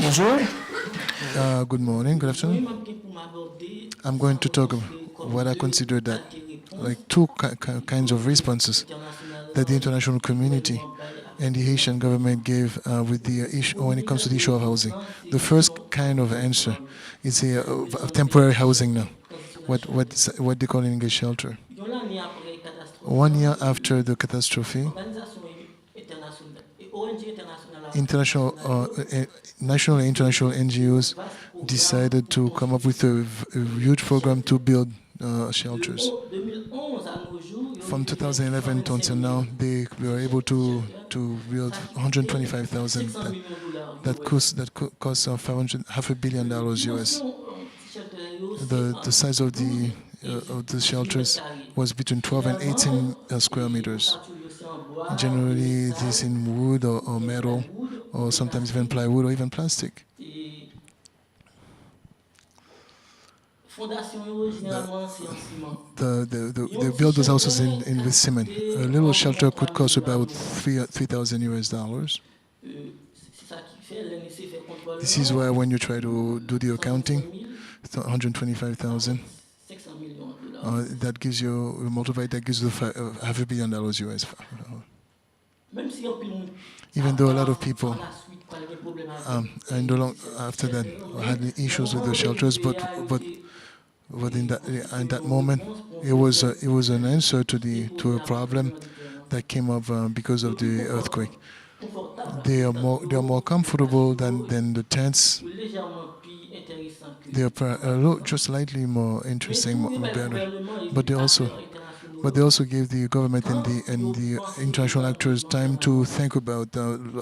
Bonjour. Good morning, good Oui, afternoon. je pour m'aborder I'm going to savoir talk est-ce about que what I comment consider that qualité réponse like two kinds of communauté responses that the internationale international et community gouvernement bail and avec the Haitian migration. government gave with the issue when it Premier comes to genre the de issue of réponse housing. là, c'est The first question kind of answer transitoire. is Le of shelter, temporary housing shelter, now, transitional shelter. what they call in English shelter. Dans l'année après la catastrophe, 1 year after the catastrophe, organisation internationale et ONG international, nationale national and international décidé de NGOs vaste programme decided pour to come up construire with a huge program shelter. to build De shelters. 2011 à nos jours, il y a From été fait 2011 to 125 until now,000 they were able shelters. to build Ça a coûté 125,000. 500 millions de dollars US. That cost 500 half a billion dollars US. Dimension shelter, c'est The entre size of 12 et the 18 mètres shelters carrés. was between 12 and Généralement, 18 square meters. ossature c'est en bois et Generally, it is sable in wood ou or bien metal, plywood ou or bien sometimes even plastique. plywood or even plastic. Et fondation, généralement, c'est en ciment. They build those houses in with A cement. coûté A little environ shelter 3 could 000 cost dollars about US. 3,000 US dollars. C'est ça qui fait l'NEC fait This is contrôle why when you try to do the accounting, 125,000. 500 millions de dollars. That gives you multiply. That gives you half a billion dollars US. Même si on peut Even though a lot of par people, la suite, quand il y a des problèmes and after that, had issues with the shelters, but in that moment, it was an answer to a problem that came up because of the earthquake. confortable, They are more comfortable than the tents. légèrement plus intéressant que They are just slightly more mais interesting, tout better. gouvernement et But they also acteurs internationaux but they also gave the government and quand the ils pensent international actors éventuellement time faire to think about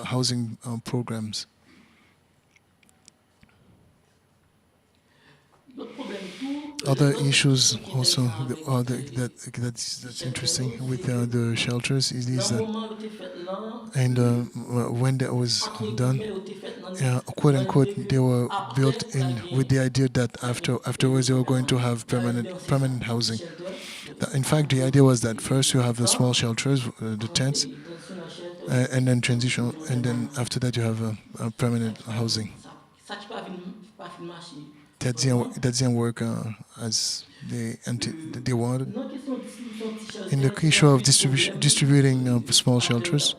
housing programs. l'autre problème tout Other l'autre issues question qui est also intéressante avec that's interesting with c'est que the shelters is dans le that, moment où tu fait là and when that was entre done, guillemets où tu fait quote dans unquote, l'idée que they were built après la in with the idea that afterwards they were going to have permanent petit housing. shelter In fact, the idea was that first you have the small shelters, the tents, transitional shelter and then transitional, and then after that you have a permanent housing. ça qui pas marcher. That didn't work as they wanted. In the issue of distributing small shelters,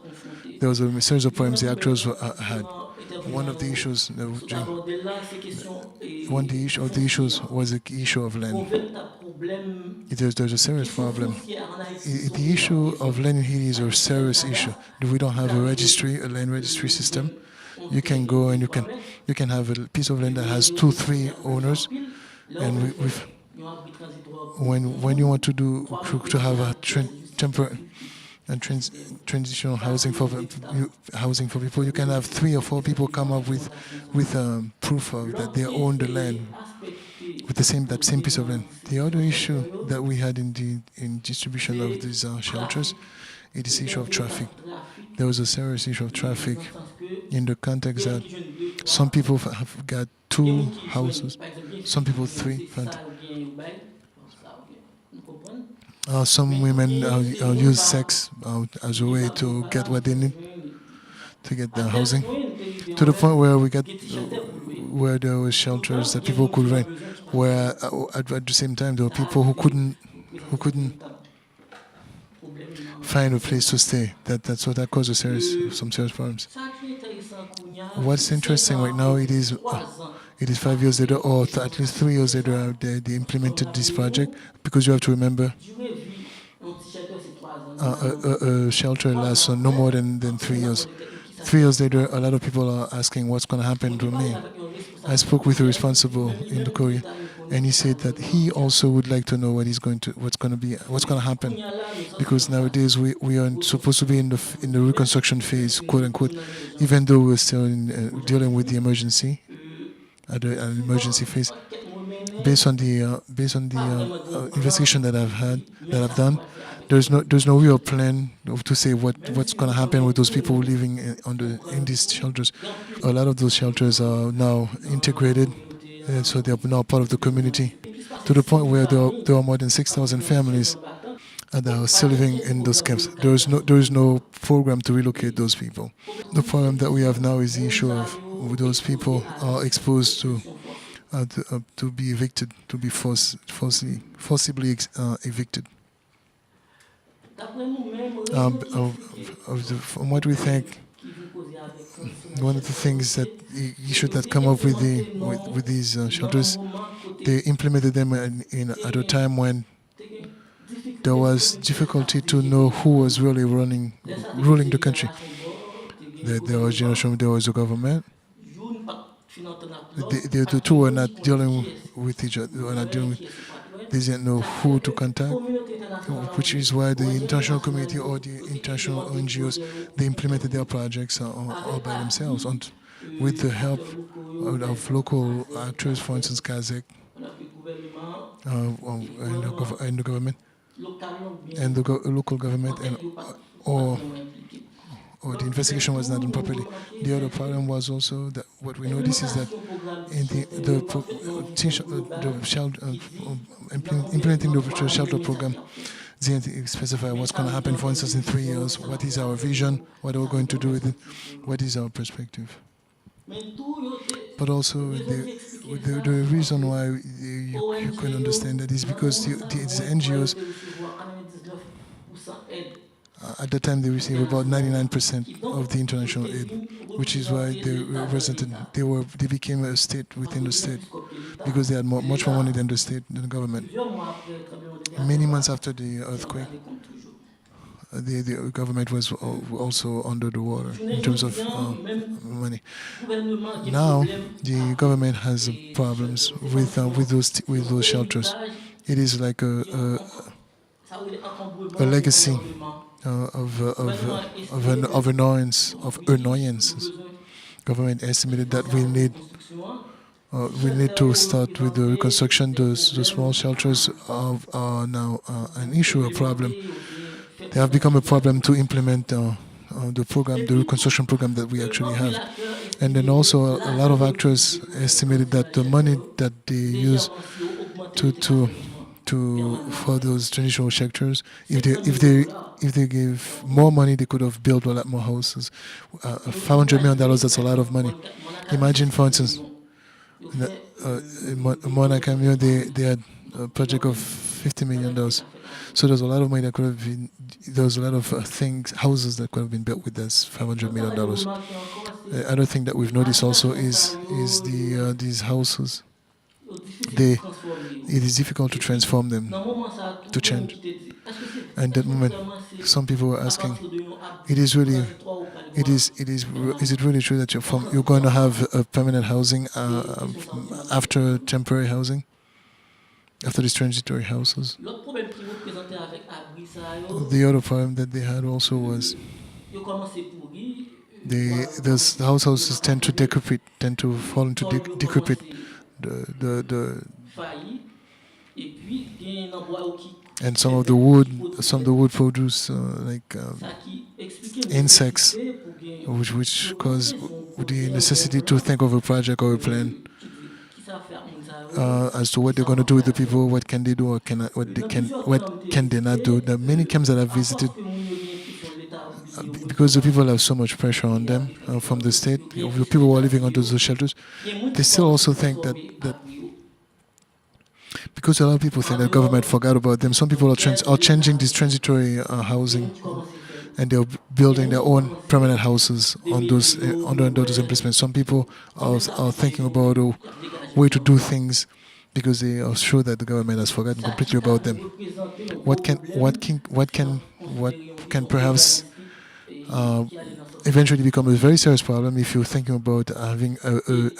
there was a series of problems the actors had. One of the issues, of the issues was the issue of land. There's a serious problem. The issue of land in Haiti is a serious issue. We don't have a land registry system. You can go and you can have a piece of land that has 2-3 owners, and when you want to have a temporary and transitional housing for people, you can have 3 or 4 people come up with proof of that they own the land with that same piece of land. The other issue that we had in distribution of these shelters is this issue of traffic. There was a serious issue of traffic in the context that some people have got 2 houses, some people 3. Some women use sex as a way to get what they need, to get the housing, to the point where where there were shelters that people could rent, where at the same time there were people who couldn't find a place to stay. That's what that caused some serious problems. What's interesting right now, it is 5 years later, or at least 3 years later, they implemented this project, because you have to remember a shelter lasts no more than 3 years. 3 years later, a lot of people are asking what's going to happen to me. I spoke with a responsible in the Korea, and he said that he also would like to know what's going to happen, because nowadays we are supposed to be in the reconstruction phase, quote unquote, even though we're still dealing with the emergency, at an emergency phase. Based on the investigation that I've done, there's no real plan to say what's going to happen with those people living in these shelters. A lot of those shelters are now integrated, and so they are now part of the community, to the point where there are more than 6,000 families that are still living in those camps. There is no program to relocate those people. The problem that we have now is the issue those people are exposed to be evicted, to be forcibly evicted. From what we think, one of the things that the issue that come up with with these shelters, they implemented them at a time when there was difficulty to know who was really ruling the country. There was generation, there was the government. The two were not dealing with each other. Were not dealing with, they didn't know who to contact, which is why the international community or the international NGOs, they implemented their projects all by themselves with the help of local actors, for instance, Kazakh, and the government and the local government, and or or the investigation was not done properly. The other problem was also that what we noticed is that in implementing the shelter program didn't specify what's going to happen, for instance, in 3 years. What is our vision? What are we going to do with it? What is our perspective? But also, the reason why you can understand that is because the NGOs, at the time, they received about 99% of the international aid, which is why they became a state within the state because they had much more money than the government. Many months after the earthquake, the government was also under the water in terms of money. Now the government has problems with those shelters. It is like a legacy of annoyances. Government estimated that we need to start with the reconstruction. The small shelters are now an issue, a problem. They have become a problem to implement the program, the reconstruction program that we actually have. And then also a lot of actors estimated that the money that they use to for those traditional sectors, if they gave more money, they could have built a lot more houses. $500 million, that's a lot of money. Imagine, for instance, in Mona Cameo, they had a project of $50 million. So there's a lot of money that could have been. There's a lot of houses that could have been built with this $500 million. Other thing that we've noticed also is these houses. It is difficult to transform them, to change. And at that moment, some people were asking, is it really true that you're going to have a permanent housing after temporary housing, after these transitory houses? The other problem that they had also was the houses tend to fall into decrepit. And some of the wood produce insects, which cause the necessity to think of a project or a plan as to what they're going to do with the people, what can they do or cannot, what can they not do. There are many camps that I've visited because the people have so much pressure on them from the state. The people who are living under those shelters, they still also think that because a lot of people think that government forgot about them. Some people are changing this transitory housing, and they're building their own permanent houses on those under those emplacements. Some people are thinking about a way to do things because they are sure that the government has forgotten completely about them. What can perhaps eventually become a very serious problem if you're thinking about having a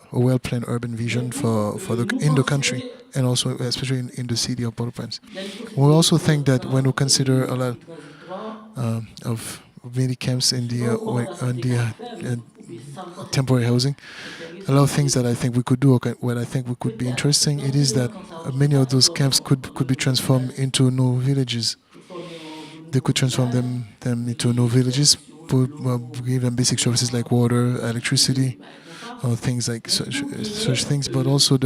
well-planned urban vision in the country, and also especially in the city of Port-au-Prince. We also think that when we consider a lot of many camps in the temporary housing, a lot of things that I think we could do, what I think we could be interesting, it is that many of those camps could be transformed into new villages. They could transform them into new villages, give them basic services like water, electricity, or things like such things. But also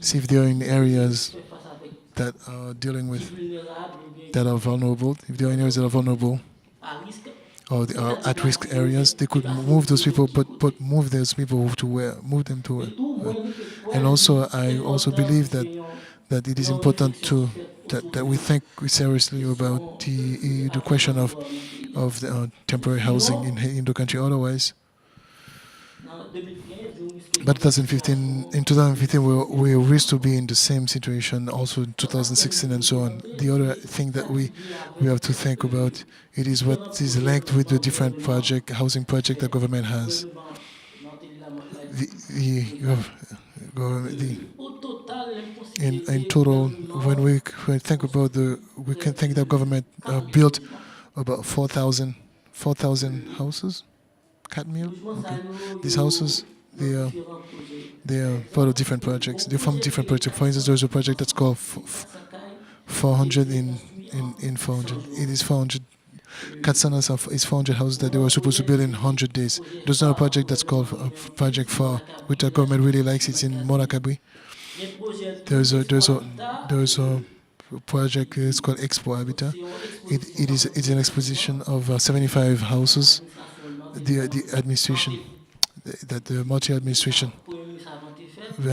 see if they are in areas that are dealing with that are vulnerable. If they are in areas that are vulnerable or the, at-risk areas. They could move those sécurité people, sécurité. but move those people to where, move them to Et where. tout, Where. moi, je dis que pour And elle, also, c'est I also important believe puisque that it is une important réflexion to faite autour that we de think seriously about question the question aménagement dans le pays. of the temporary housing Sinon, in the country. Otherwise, en 2015, on risque but dans une situation 2015, in 2015, we similaire. risk to be in the same situation. Also in L'autre aspect que 2016 je and so voulais on. montrer, The other c'est thing that ça qui vient we avec have to think about it is what différents is projets linked with the dans le different gouvernement project housing project the fait. government Le has. gouvernement, dans l'a The dit the, déjà. the Au total, elle in considérait total, quasiment when think about we can près think that de government 4 000 built logements. about 4,000 houses. 4,000. Logements, ça Okay, y these houses dans they are différents projets. they Par are part of exemple, different projects. un They're from projet different qui est projects. For instance, 400 there's a project en that's called France, c'est 400 cailles qui a 400 été construit en in 100 400. It jours. is 400. Euh, Katsanas is 400 houses that on they a were un supposed to projet build qui in était 100 days. projet There's another phare project du that's called gouvernement en 2015, Project c'est 4, which the Monacabri, government really likes. c'est It's in Monacabri. Monacabri. Il y a un projet tout There's a Expo there's a Habitat, there's a project. It's called Expo Habitat. c'est une exposition It par is it's an exposition of 75 houses. l'administration The administration, that the multi administration, Premier ministre avant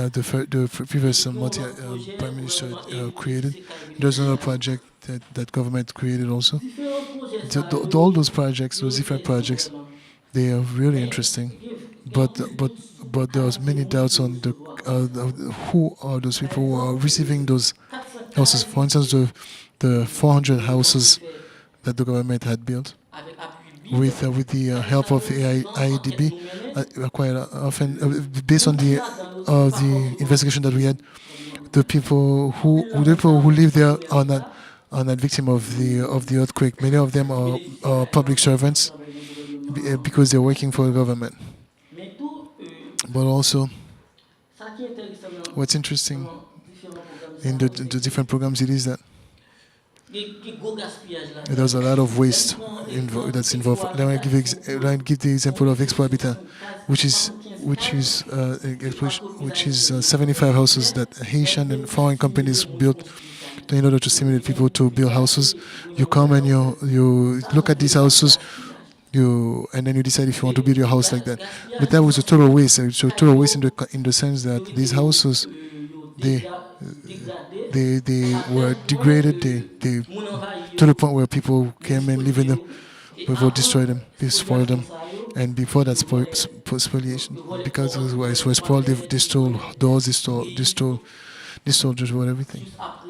été fait. the previous Et puis on multi a un projet, prime le minister gouvernement est created. c'est carré There's another résidentiel. project that government created also. Différents projets, ça, All those projects, those different projects, vraiment. they are really Mais, interesting. il y a But plus but de but there's 40 many 000 doubts qui on the recevoir par ça. who are those Par people who are exemple, receiving those 400 houses. cailles For instance, the qui 400 ont été houses faites that the government had built avec appui BID. with the Ça, help ça of nous dit dans enquête IDB, nous menons, quite often based nous on trouvons the là-dedans aussi pas the forcément investigation that we victime had, tremblement de the terre. people En pile là, the monde people ça, who live c'est there fonctionnaire d'État. are not victim of the earthquake. Many of them are public servants Travailler dans le gouvernement because they're working for the government. mais tout, But also, ça qui est intéressant what's interesting dans différents programmes, in the different programs, it is that il y a gros gaspillage là. there's a lot of Elle waste prend that's Expo involved. Let me Habitat, qui sont let me give the example of Expo Habitat, 75 which cailles, is which is autorisation 75 houses that Haitian and foreign companies built in order to stimulate people to build houses. You come and you look at these houses, and then you decide if you want to build your house like that. But that was a total waste. It's a total waste in the sense that these houses they they were degraded. They to the point where people came and lived in them. Before destroy them, they spoil them, and before that spoliation, because it was spoiled, they stole doors, they stole just about everything. Juste après,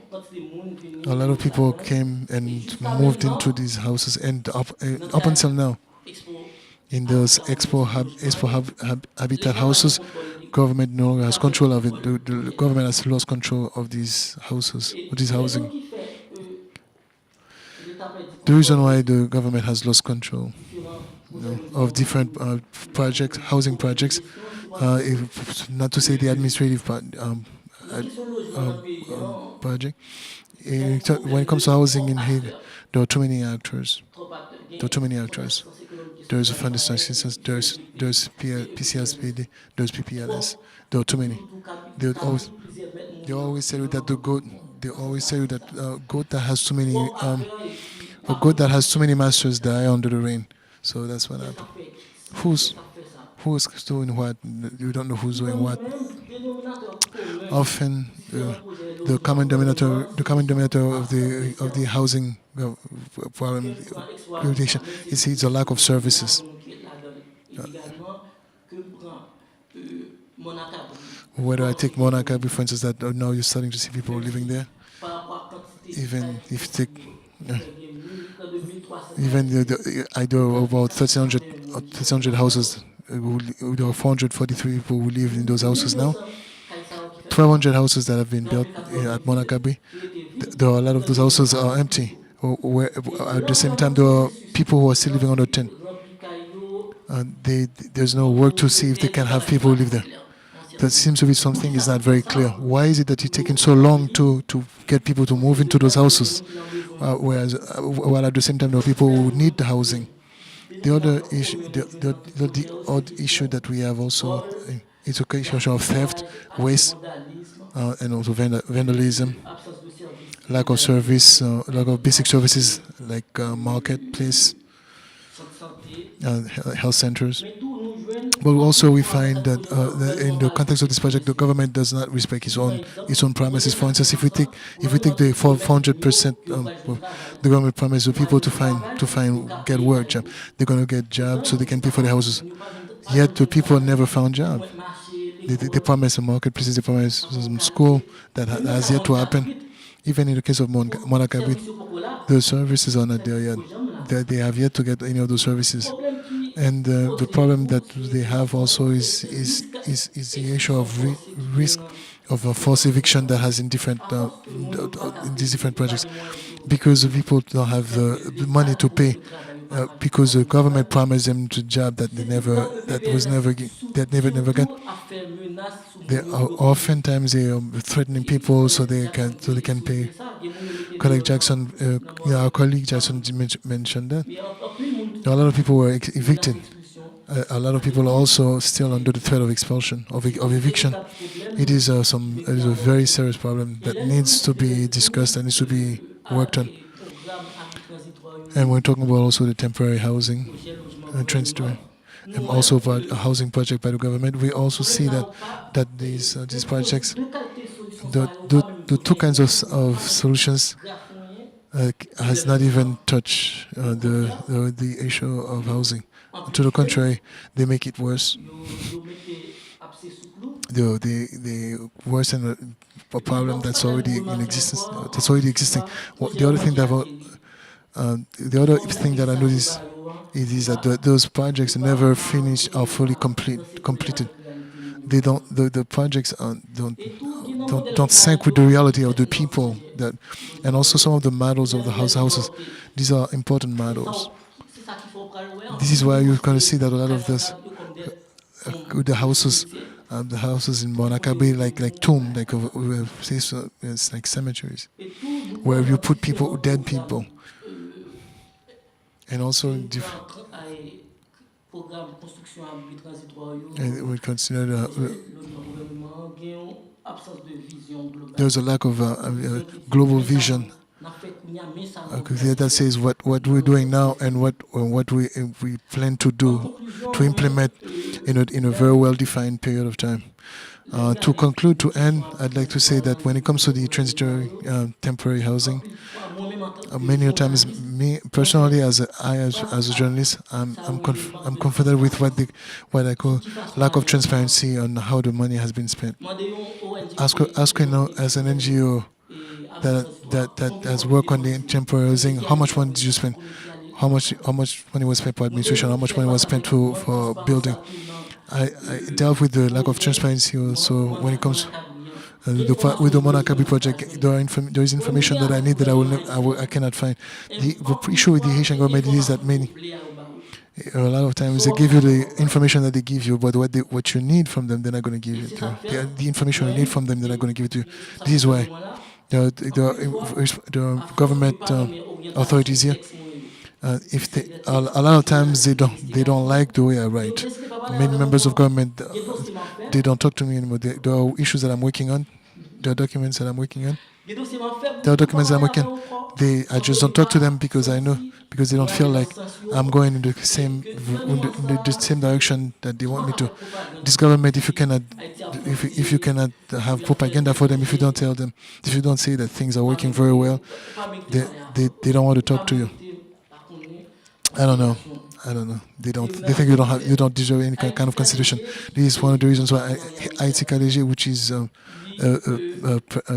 quand les gens viennent A lot of people came and moved into these houses, and up until now, Expo in those habitat houses, government no longer has control of it. The government has lost control of these houses, of this housing. qui fait l'État peut être The reason why the government has lost control différents of different projects, housing projects, not to say the administrative La question logement dans le pays, project. When it comes to housing in Hague, there are too many actors. trop acteurs. There are too many actors. There's a fund instance, there's PCSPD, there's PPLS. There are too many. They always tell you that the goat. They always tell you that goat that has too many a goat that has too many masters die under the rain. So that's what happened. Who's doing what? You don't know who's doing what. Often the common denominator of the housing problem creation is a lack of services. Whether I take Monaco, for instance, that now you're starting to see people living there, even if you take even the idea of about 1,300 houses, there are 443 people who live in those houses now. 1,200 houses that have been built at Monacabri. There are a lot of those houses are empty. At the same time, there are people who are still living under tent. There's no work to see if they can have people live there. That seems to be something is not very clear. Why is it that it's taking so long to get people to move into those houses, while at the same time there are people who need the housing? The other issue, the odd issue that we have also, it's a question of theft, waste, and also vandalism, lack of service, lack of basic services like marketplace, health centers. Mais tout, nous jouons, But en also plus, we on va find faire that in the context of this project, the government does not respect its own promises. For instance, if we take the 400%, the government promised the people to get work job, they're gonna get jobs so they can pay for their houses. Yet the people never found job. They promise a marketplace, they promise some school that has yet to happen. Even in the case of Monacabit, the services are not there yet. They have yet to get any of those services. And the problem that they have also is the issue of risk of a forced eviction that has in in these different projects, because the people don't have the money to pay, because the government promised them the job that never get. They are oftentimes they are threatening people so they can pay. Colleague Jackson, our colleague Jackson mentioned that a lot of people were evicted. A lot of people are also still under the threat of expulsion, of eviction. It is a very serious problem that needs to be discussed and needs to be worked on. And we're talking about also the temporary housing, transitory, and also about a housing project by the government. We also see that these projects, the two kinds of solutions has not even touched the issue of housing. To the contrary, they make it worse. They worsen a problem that's already in existence. That's already existing. The other thing that I noticed is that those projects never finish or fully completed. They don't. The projects don't sync with the reality of the people that, and also some of the models of the houses. These are important models. This is why you're going to see that a lot of this, the houses in Monacabé, like tomb, it's like cemeteries, where you put dead people, and also and we consider there's a lack of global vision that says what we're doing now and what we plan to do, to implement in a very well defined period of time. To conclude, to end, I'd like to say that when it comes to the transitory temporary housing, many times, me personally, as a journalist, I'm confident with what I call lack of transparency on how the money has been spent. Asking now as an NGO that has worked on the temporary housing, how much money did you spend? How much money was spent for administration? How much money was spent for building? I dealt with the lack of transparency also when it comes with the Monacabé project. There is information that I need that I cannot find. The issue with the Haitian government is that a lot of times they give you the information that they give you, but what you need from them, they're not going to give it to you. The information you need from them, they're not going to give it to you. This is why the government authorities here, a lot of times they don't like the way I write. Many members of government, they don't talk to me anymore. There are issues that I'm working on. There are documents that I'm working on. There are documents that I'm working on. I just don't talk to them because they don't feel like I'm going in the same direction that they want me to. This government, if you cannot have propaganda for them, if you don't tell them, if you don't say that things are working very well, they don't want to talk to you. I don't know. They don't. They think you don't deserve any kind of consideration. This is one of the reasons why Ayiti Kale Je, which is a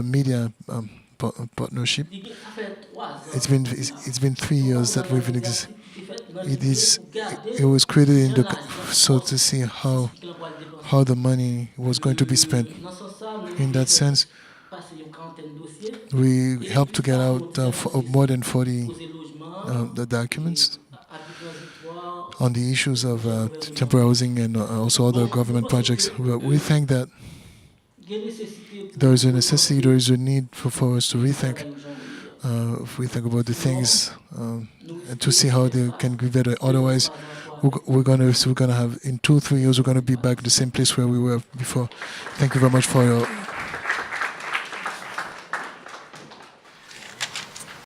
media partnership. It's been 3 years that we've been existing. It was created to see how the money was going to be spent. In that sense, we helped to get out more than 40 the documents on the issues of temporary housing and also other government projects. We think that there is a necessity, there is a need for us to rethink. If we think about the things and to see how they can be better. Otherwise, we're gonna have in 2-3 years we're gonna be back the same place where we were before. Thank you very much for your